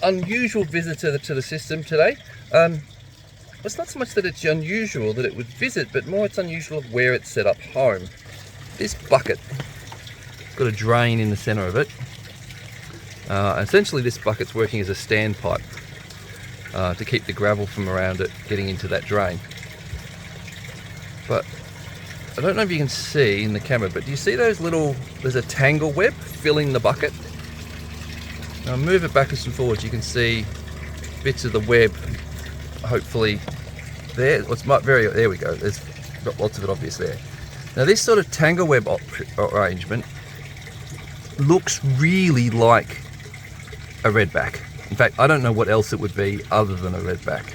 unusual visitor to the system today. It's not so much that it's unusual that it would visit, but more it's unusual of where it's set up home. This bucket, got a drain in the center of it. Essentially this bucket's working as a standpipe to keep the gravel from around it getting into that drain. But I don't know if you can see in the camera, but do you see those little, there's a tangle web filling the bucket? Now move it backwards and forwards, you can see bits of the web, hopefully there. There we go, there's got lots of it obvious there. Now this sort of tangle web arrangement looks really like a redback. In fact, I don't know what else it would be other than a redback.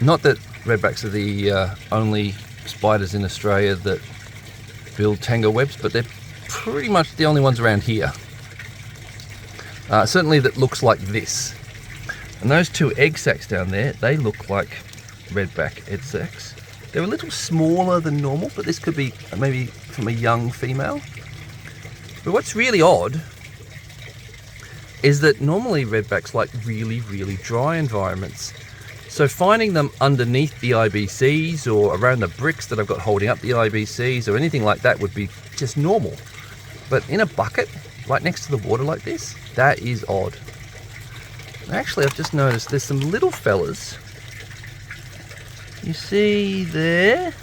Not that redbacks are the only spiders in Australia that build tangle webs, but they're pretty much the only ones around here. Certainly that looks like this. And those two egg sacs down there, they look like redback egg sacs. They're a little smaller than normal, but this could be maybe from a young female. But what's really odd is that normally redbacks like really, really dry environments. So finding them underneath the IBCs or around the bricks that I've got holding up the IBCs or anything like that would be just normal. But in a bucket, right next to the water like this, that is odd. Actually, I've just noticed there's some little fellas. You see there?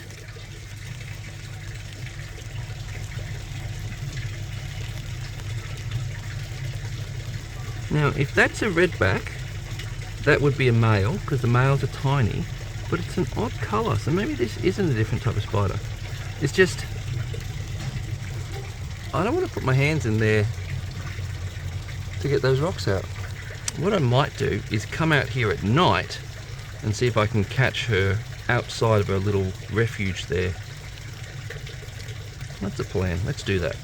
Now, if that's a redback, that would be a male, because the males are tiny, but it's an odd colour, so maybe this isn't a different type of spider. It's just, I don't want to put my hands in there to get those rocks out. What I might do is come out here at night and see if I can catch her outside of her little refuge there. That's a plan, let's do that.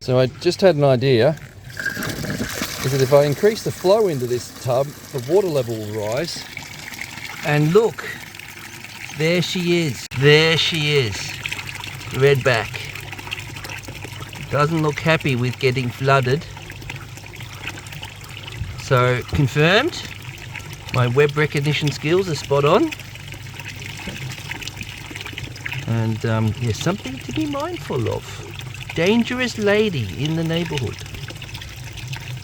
So I just had an idea, is that if I increase the flow into this tub, the water level will rise. And look, there she is. There she is. Redback. Doesn't look happy with getting flooded. So, confirmed. My web recognition skills are spot on. And there's something to be mindful of. Dangerous lady in the neighbourhood.